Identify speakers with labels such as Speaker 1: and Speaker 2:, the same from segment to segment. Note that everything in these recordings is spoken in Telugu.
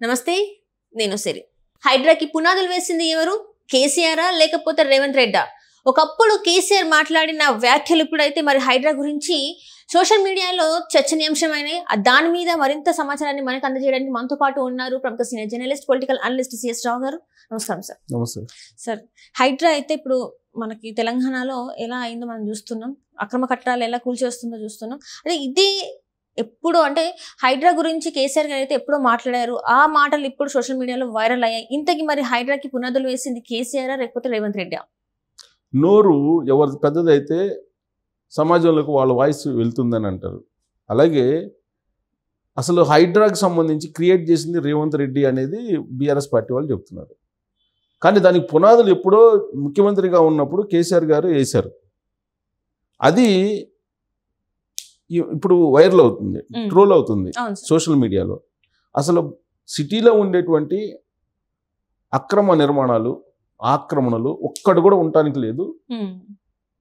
Speaker 1: నమస్తే, నేను సిరి. హైడ్రాకి పునాదులు వేసింది ఎవరు? కేసీఆరా లేకపోతే రేవంత్ రెడ్డా? ఒకప్పుడు కేసీఆర్ మాట్లాడిన వ్యాఖ్యలు ఇప్పుడైతే మరి హైడ్రా గురించి సోషల్ మీడియాలో చర్చనీయాంశమైనాయి. దాని మీద మరింత సమాచారాన్ని మనకు అందజేయడానికి మనతో పాటు ఉన్నారు ప్రముఖ senior journalist, political analyst CS Rao గారు. నమస్కారం సార్.
Speaker 2: నమస్తే
Speaker 1: సార్, హైడ్రా అయితే ఇప్పుడు మనకి తెలంగాణలో ఎలా అయిందో మనం చూస్తున్నాం. అక్రమ కట్టడాలు ఎలా కూల్చేస్తుందో చూస్తున్నాం. అదే ఇది ఎప్పుడు అంటే హైడ్రా గురించి కేసీఆర్ గారు అయితే ఎప్పుడో మాట్లాడారు. ఆ మాటలు ఇప్పుడు సోషల్ మీడియాలో వైరల్ అయ్యాయి. ఇంతకీ మరి హైడ్రాకి పునాదులు వేసింది కేసీఆర్ లేకపోతే రేవంత్ రెడ్డి?
Speaker 2: నోరు ఎవరిది పెద్దదైతే సమాజంలోకి వాళ్ళ వాయిస్ వెళ్తుందని అంటారు. అలాగే అసలు హైడ్రాకి సంబంధించి క్రియేట్ చేసింది రేవంత్ రెడ్డి అనేది బీఆర్ఎస్ పార్టీ వాళ్ళు చెప్తున్నారు. కానీ దానికి పునాదులు ఎప్పుడో ముఖ్యమంత్రిగా ఉన్నప్పుడు కేసీఆర్ గారు వేశారు. అది ఇప్పుడు వైరల్ అవుతుంది, ట్రోల్ అవుతుంది సోషల్ మీడియాలో. అసలు సిటీలో ఉండేటువంటి అక్రమ నిర్మాణాలు, ఆక్రమణలు ఒక్కడు కూడా ఉండటానికి లేదు.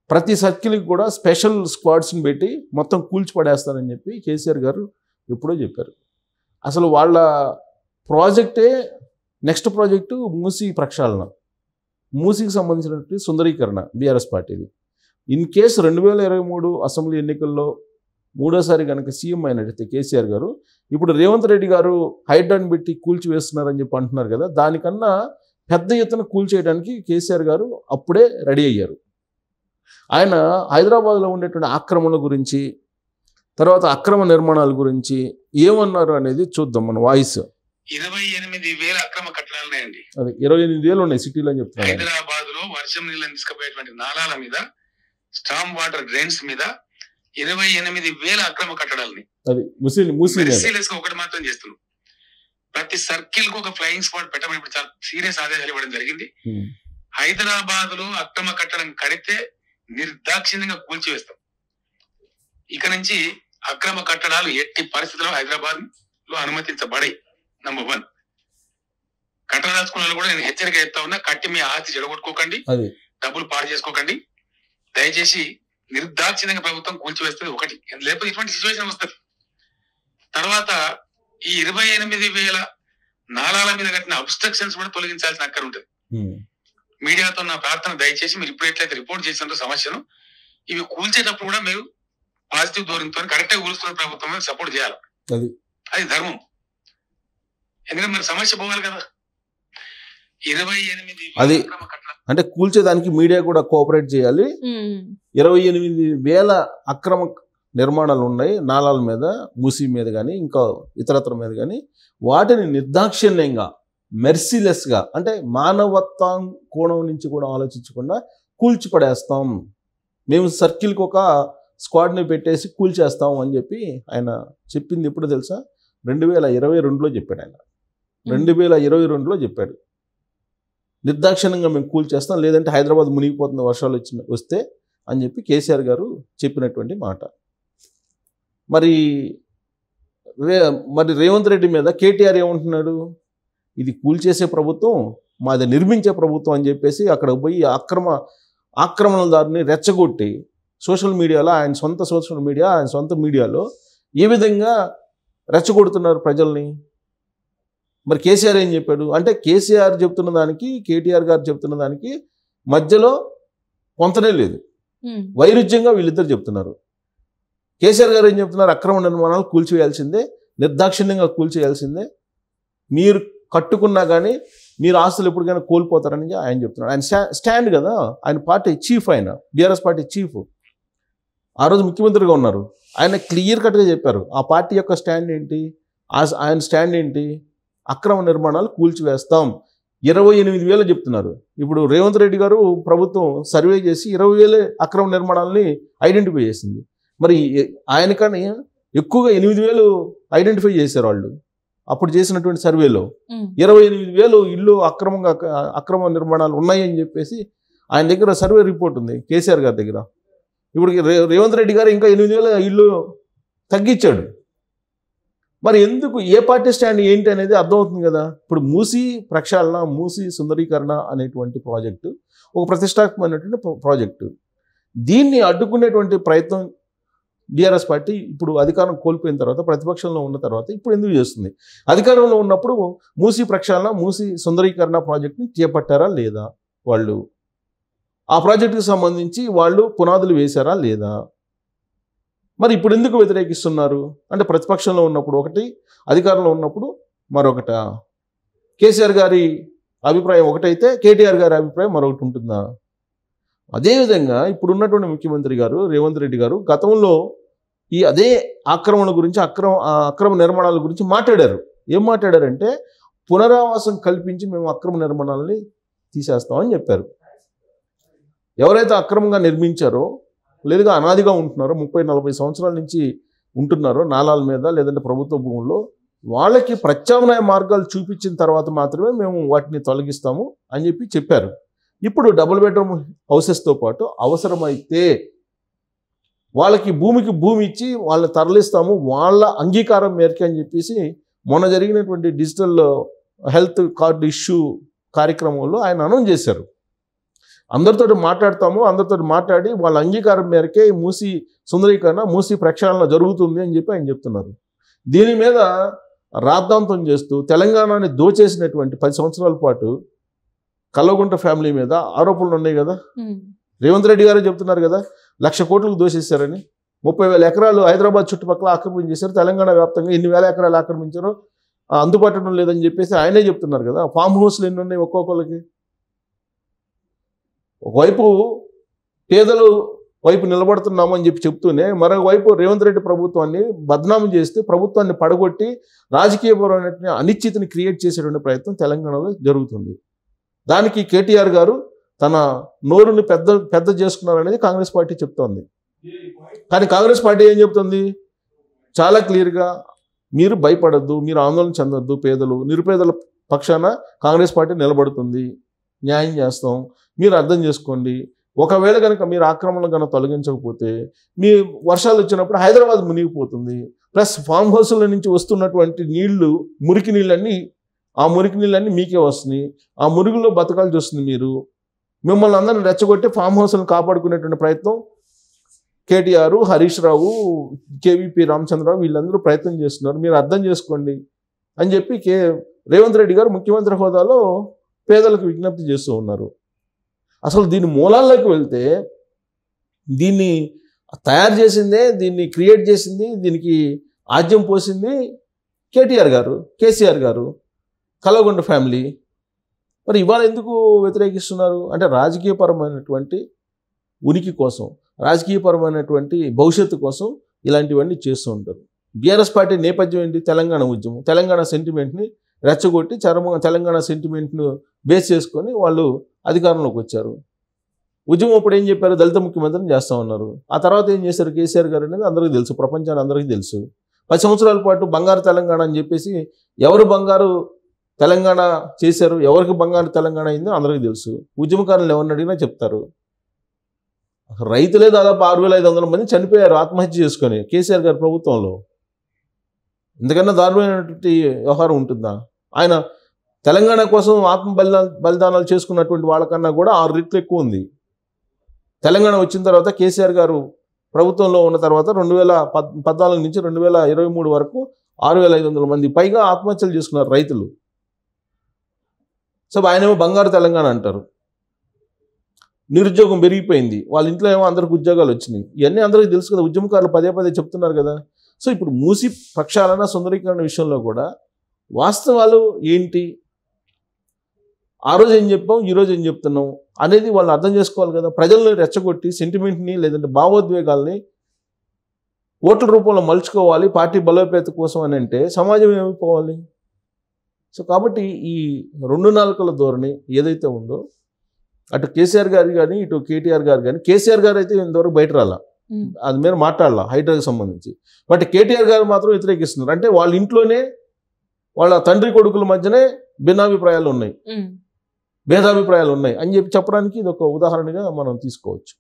Speaker 2: ప్రతి సర్కిల్కి కూడా స్పెషల్ స్క్వాడ్స్ని పెట్టి మొత్తం కూల్చిపడేస్తారని చెప్పి కేసీఆర్ గారు ఎప్పుడో చెప్పారు. అసలు వాళ్ళ ప్రాజెక్టే నెక్స్ట్ ప్రాజెక్టు మూసీ ప్రక్షాళన, మూసీకి సంబంధించినటువంటి సుందరీకరణ బీఆర్ఎస్ పార్టీది. ఇన్ కేసు 2023 అసెంబ్లీ ఎన్నికల్లో మూడోసారి కనుక సీఎం అయినట్టయితే కేసీఆర్ గారు, ఇప్పుడు రేవంత్ రెడ్డి గారు హైడ్రాని పెట్టి కూల్చివేస్తున్నారని చెప్పి అంటున్నారు కదా, దానికన్నా పెద్ద ఎత్తున కూల్చేయడానికి కేసీఆర్ గారు అప్పుడే రెడీ అయ్యారు. ఆయన హైదరాబాద్లో ఉండేటువంటి ఆక్రమణ గురించి, తర్వాత అక్రమ నిర్మాణాల గురించి ఏమన్నారు అనేది చూద్దాం మన వాయిస్.
Speaker 3: 28,000 అక్రమ కట్టడాలు ఉన్నాయండి.
Speaker 2: అది 28,000 ఉన్నాయి సిటీలో అని చెప్తున్నారు.
Speaker 3: హైదరాబాద్ లో వర్షం నీళ్ళని తీసుకుపోయేటువంటి నాలాల మీద, స్టామ్ వాటర్ డ్రైన్స్ మీద 28,000 అక్రమ కట్టడాలని
Speaker 2: అది మూసీ
Speaker 3: ఒకటి మాత్రం చేస్తున్నాం. ప్రతి సర్కిల్ కు ఒక ఫ్లయింగ్ స్పాట్ పెట్టమని ఇప్పుడు చాలా సీరియస్ ఆదేశాలు ఇవ్వడం జరిగింది. హైదరాబాద్ లో అక్రమ కట్టడం కడితే నిర్దాక్షిణ్యంగా కూల్చివేస్తాం. ఇక నుంచి అక్రమ కట్టడాలు ఎట్టి పరిస్థితుల్లో హైదరాబాద్ లో అనుమతించబడాయి. నంబర్ 1. కట్టదాల్చుకున్న కూడా నేను హెచ్చరిక చెప్తా ఉన్నా, కట్టి మీ ఆస్తి చెడగొట్టుకోకండి, డబ్బులు పాడు చేసుకోకండి. దయచేసి నిర్దాక్షిణ్యంగా ప్రభుత్వం కూల్చివేస్తుంది. ఒకటి, లేకపోతే ఇటువంటి సిచ్యువేషన్ వస్తుంది. తర్వాత ఈ 28,000 నాలాల మీద కట్టిన అబ్స్ట్రక్షన్స్ కూడా తొలగించాల్సిన అక్కర ఉంటుంది. మీడియాతో నా ప్రార్థన, దయచేసి మీరు ఇప్పుడు ఎట్లయితే రిపోర్ట్ చేసిన సమస్యను ఇవి కూల్చేటప్పుడు కూడా మీరు పాజిటివ్ ధోరణితో కరెక్ట్ గా కూలుస్తున్న ప్రభుత్వం సపోర్ట్ చేయాలి. అది ధర్మం. ఎందుకంటే మరి సమస్య పోవాలి కదా. 28,000
Speaker 2: అంటే కూల్చేదానికి మీడియా కూడా కోఆపరేట్ చేయాలి. 28,000 అక్రమ నిర్మాణాలు ఉన్నాయి నాలాల మీద, మూసీ మీద కానీ ఇంకా ఇతరత్ర మీద కానీ. వాటిని నిర్దాక్షిణ్యంగా, మెర్సిలెస్గా, అంటే మానవత్వ కోణం నుంచి కూడా ఆలోచించకుండా కూల్చిపడేస్తాం, మేము సర్కిల్కి ఒక స్క్వాడ్ని పెట్టేసి కూల్చేస్తాం అని చెప్పి ఆయన చెప్పింది ఎప్పుడు తెలుసా? 2022లో చెప్పాడు. ఆయన 2022లో చెప్పాడు, నిర్దాక్షిణ్యంగా మేము కూల్చేస్తాం, లేదంటే హైదరాబాద్ మునిగిపోతుంది వర్షాలు వస్తే అని చెప్పి కేసీఆర్ గారు చెప్పినటువంటి మాట. మరి రేవంత్ రెడ్డి మీద కేటీఆర్ ఏమంటున్నాడు? ఇది కూల్చేసే ప్రభుత్వం మాది, నిర్మించే ప్రభుత్వం అని చెప్పేసి అక్కడ పోయి ఆక్రమణదారుని రెచ్చగొట్టి సోషల్ మీడియాలో, ఆయన సొంత సోషల్ మీడియా, ఆయన సొంత మీడియాలో ఏ విధంగా రెచ్చగొడుతున్నారు ప్రజల్ని. మరి కేసీఆర్ ఏం చెప్పాడు అంటే, కేసీఆర్ చెప్తున్న దానికి కేటీఆర్ గారు చెప్తున్న దానికి మధ్యలో పొంతనే లేదు, వైరుధ్యంగా వీళ్ళిద్దరు చెప్తున్నారు. కేసీఆర్ గారు ఏం చెప్తున్నారు? అక్రమ నిర్మాణాలు కూల్చివేయాల్సిందే, నిర్దాక్షిణ్యంగా కూల్చేయాల్సిందే, మీరు కట్టుకున్నా కానీ మీరు ఆస్తులు ఎప్పటికైనా కోల్పోతారని ఆయన చెప్తున్నాడు. ఆయన స్టాండ్ కదా, ఆయన పార్టీ చీఫ్, ఆయన బీఆర్ఎస్ పార్టీ చీఫ్, ఆ రోజు ముఖ్యమంత్రిగా ఉన్నారు. ఆయన క్లియర్ కట్గా చెప్పారు ఆ పార్టీ యొక్క స్టాండ్ ఏంటి, ఆయన స్టాండ్ ఏంటి. అక్రమ నిర్మాణాలు కూల్చివేస్తాం. 28,000 చెప్తున్నారు. ఇప్పుడు రేవంత్ రెడ్డి గారు ప్రభుత్వం సర్వే చేసి 20,000 అక్రమ నిర్మాణాలని ఐడెంటిఫై చేసింది. మరి ఆయన కానీ ఎక్కువగా 8,000 ఐడెంటిఫై చేశారు వాళ్ళు అప్పుడు చేసినటువంటి సర్వేలో. 28,000 ఇల్లు అక్రమ నిర్మాణాలు ఉన్నాయని చెప్పేసి ఆయన దగ్గర సర్వే రిపోర్ట్ ఉంది, కేసీఆర్ గారి దగ్గర. ఇప్పుడు రేవంత్ రెడ్డి గారు ఇంకా 8,000 ఇల్లు తగ్గించాడు. మరి ఎందుకు, ఏ పార్టీ స్టాండ్ ఏంటి అనేది అర్థమవుతుంది కదా. ఇప్పుడు మూసీ ప్రక్షాళన, మూసీ సుందరీకరణ అనేటువంటి ప్రాజెక్టు ఒక ప్రతిష్టాత్మకమైనటువంటి ప్రాజెక్టు. దీన్ని అడ్డుకునేటువంటి ప్రయత్నం బీఆర్ఎస్ పార్టీ ఇప్పుడు అధికారం కోల్పోయిన తర్వాత, ప్రతిపక్షంలో ఉన్న తర్వాత ఇప్పుడు ఎందుకు చేస్తుంది? అధికారంలో ఉన్నప్పుడు మూసీ ప్రక్షాళన, మూసీ సుందరీకరణ ప్రాజెక్టుని చేపట్టారా లేదా? వాళ్ళు ఆ ప్రాజెక్టుకి సంబంధించి వాళ్ళు పునాదులు వేశారా లేదా? మరి ఇప్పుడు ఎందుకు వ్యతిరేకిస్తున్నారు? అంటే ప్రతిపక్షంలో ఉన్నప్పుడు ఒకటి, అధికారంలో ఉన్నప్పుడు మరొకట. కేసీఆర్ గారి అభిప్రాయం ఒకటైతే కేటీఆర్ గారి అభిప్రాయం మరొకటి ఉంటుందా? అదేవిధంగా ఇప్పుడు ఉన్నటువంటి ముఖ్యమంత్రి గారు రేవంత్ రెడ్డి గారు గతంలో ఈ అదే ఆక్రమణ గురించి, అక్రమ నిర్మాణాల గురించి మాట్లాడారు. ఏం మాట్లాడారంటే పునరావాసం కల్పించి మేము అక్రమ నిర్మాణాలని తీసేస్తామని చెప్పారు. ఎవరైతే అక్రమంగా నిర్మించారో, లేదా అనాదిగా ఉంటున్నారో, 30-40 సంవత్సరాల నుంచి ఉంటున్నారో నాలాల మీద లేదంటే ప్రభుత్వ భూముల్లో, వాళ్ళకి ప్రత్యామ్నాయ మార్గాలు చూపించిన తర్వాత మాత్రమే మేము వాటిని తొలగిస్తాము అని చెప్పారు. ఇప్పుడు డబుల్ బెడ్రూమ్ హౌసెస్తో పాటు అవసరమైతే వాళ్ళకి భూమి ఇచ్చి వాళ్ళని తరలిస్తాము వాళ్ళ అంగీకారం మేరకు అని చెప్పేసి మొన్న జరిగినటువంటి డిజిటల్ హెల్త్ కార్డు ఇష్యూ కార్యక్రమంలో ఆయన అనౌన్స్ చేశారు. అందరితో మాట్లాడి వాళ్ళ అంగీకారం మేరకే మూసీ సుందరీకరణ, మూసీ ప్రక్షాళన జరుగుతుంది అని చెప్పి ఆయన చెప్తున్నారు. దీని మీద రాద్ధాంతం చేస్తూ తెలంగాణని దోచేసినటువంటి 10 సంవత్సరాల పాటు కల్వకుంట్ల ఫ్యామిలీ మీద ఆరోపణలు ఉన్నాయి కదా. రేవంత్ రెడ్డి గారు చెప్తున్నారు కదా, 1,00,000 కోట్లకు దోషేశారని. 30,000 ఎకరాలు హైదరాబాద్ చుట్టుపక్కల ఆక్రమించేశారు. తెలంగాణ వ్యాప్తంగా ఎన్ని వేల ఎకరాలు ఆక్రమించారో అందుబాటులో లేదని చెప్పేసి ఆయనే చెప్తున్నారు కదా. ఫామ్ హౌస్లు ఎన్ని ఉన్నాయి ఒక్కొక్కరికి? ఒకవైపు పేదలు వైపు నిలబడుతున్నాము అని చెప్తూనే మరోవైపు రేవంత్ రెడ్డి ప్రభుత్వాన్ని బద్నామం చేస్తూ ప్రభుత్వాన్ని పడగొట్టి రాజకీయపరమైన అనిశ్చితిని క్రియేట్ చేసేటువంటి ప్రయత్నం తెలంగాణలో జరుగుతుంది. దానికి కేటీఆర్ గారు తన నోరుని పెద్ద చేసుకున్నారనేది కాంగ్రెస్ పార్టీ చెప్తోంది. కానీ కాంగ్రెస్ పార్టీ ఏం చెప్తుంది? చాలా క్లియర్గా మీరు భయపడద్దు, మీరు ఆందోళన చెందొద్దు, నిరుపేదల పక్షాన కాంగ్రెస్ పార్టీ నిలబడుతుంది, న్యాయం చేస్తాం, మీరు అర్థం చేసుకోండి. ఒకవేళ కనుక మీరు ఆక్రమణ కనుక తొలగించకపోతే మీ వర్షాలు వచ్చినప్పుడు హైదరాబాద్ మునిగిపోతుంది. ప్లస్ ఫామ్ హౌస్ల నుంచి వస్తున్నటువంటి నీళ్లు, మురికి నీళ్ళన్నీ మీకే వస్తున్నాయి. ఆ మురుగులో బతకాల్సి వస్తుంది. మిమ్మల్ని అందరిని రెచ్చగొట్టి ఫామ్ హౌస్లను కాపాడుకునేటువంటి ప్రయత్నం కేటీఆర్, హరీష్ రావు, కేవీపీ రామచంద్రరావు వీళ్ళందరూ ప్రయత్నం చేస్తున్నారు. మీరు అర్థం చేసుకోండి అని చెప్పి రేవంత్ రెడ్డి గారు ముఖ్యమంత్రి హోదాలో పేదలకు విజ్ఞప్తి చేస్తూ ఉన్నారు. అసలు దీని మూలాల్లోకి వెళ్తే దీన్ని తయారు చేసిందే, దీన్ని క్రియేట్ చేసింది, దీనికి ఆద్యం పోసింది కేసీఆర్ గారు, కల్వకుంట్ల ఫ్యామిలీ. మరి ఇవాళ ఎందుకు వ్యతిరేకిస్తున్నారు అంటే రాజకీయపరమైనటువంటి ఉనికి కోసం, రాజకీయపరమైనటువంటి భవిష్యత్తు కోసం ఇలాంటివన్నీ చేస్తూ ఉంటారు. బీఆర్ఎస్ పార్టీ నేపథ్యం ఏంటి? తెలంగాణ ఉద్యమం, తెలంగాణ సెంటిమెంట్ని రెచ్చగొట్టి తెలంగాణ సెంటిమెంట్ను బేస్ చేసుకొని వాళ్ళు అధికారంలోకి వచ్చారు. ఉద్యమం అప్పుడు ఏం చెప్పారు? దళిత ముఖ్యమంత్రిని చేస్తామన్నారు. ఆ తర్వాత ఏం చేశారు కేసీఆర్ గారు అనేది అందరికీ తెలుసు, ప్రపంచాన్ని అందరికీ తెలుసు. 10 సంవత్సరాల పాటు బంగారు తెలంగాణ అని చెప్పేసి ఎవరు బంగారు తెలంగాణ చేశారు, ఎవరికి బంగారు తెలంగాణ అయిందో అందరికీ తెలుసు. ఉద్యమకారులు ఎవరిని అడిగినా చెప్తారు. రైతులే దాదాపు 6,500 మంది చనిపోయారు ఆత్మహత్య చేసుకొని కేసీఆర్ గారి ప్రభుత్వంలో. ఎందుకన్నా దారుణమైనటువంటి వ్యవహారం ఉంటుందా? ఆయన తెలంగాణ కోసం బలిదానాలు చేసుకున్నటువంటి వాళ్ళకన్నా కూడా 6 రెట్లు ఎక్కువ ఉంది. తెలంగాణ వచ్చిన తర్వాత కేసీఆర్ గారు ప్రభుత్వంలో ఉన్న తర్వాత 2014 నుంచి 2023 వరకు 6,500 మంది పైగా ఆత్మహత్యలు చేసుకున్నారు రైతులు. సో ఆయనేమో బంగారు తెలంగాణ అంటారు. నిరుద్యోగం పెరిగిపోయింది, వాళ్ళ ఇంట్లో ఏమో అందరికి ఉద్యోగాలు వచ్చినాయి. ఇవన్నీ అందరికీ తెలుసు కదా, ఉద్యమకారులు పదే చెప్తున్నారు కదా. సో ఇప్పుడు మూసీ ప్రక్షాళన, సుందరీకరణ విషయంలో కూడా వాస్తవాలు ఏంటి, ఆ రోజు ఏం చెప్పాం, ఈరోజు ఏం చెప్తున్నాం అనేది వాళ్ళు అర్థం చేసుకోవాలి కదా. ప్రజలను రెచ్చగొట్టి సెంటిమెంట్ని లేదంటే భావోద్వేగాల్ని ఓట్ల రూపంలో మలుచుకోవాలి పార్టీ బలోపేత కోసం అని అంటే సమాజం ఏమైపోవాలి? సో కాబట్టి ఈ 2 నాలుకల ధోరణి ఏదైతే ఉందో అటు కేసీఆర్ గారు కానీ ఇటు కేటీఆర్ గారు కానీ, కేసీఆర్ గారు అయితే ఇంతవరకు బయట రాలా, అది మీద మాట్లాడాల హైడ్రాకి సంబంధించి. బట్ కేటీఆర్ గారు మాత్రం వ్యతిరేకిస్తున్నారు. అంటే వాళ్ళ ఇంట్లోనే వాళ్ళ తండ్రి కొడుకుల మధ్యనే భేదాభిప్రాయాలు ఉన్నాయి అని చెప్పి చెప్పడానికి ఇది ఒక ఉదాహరణగా మనం తీసుకోవచ్చు.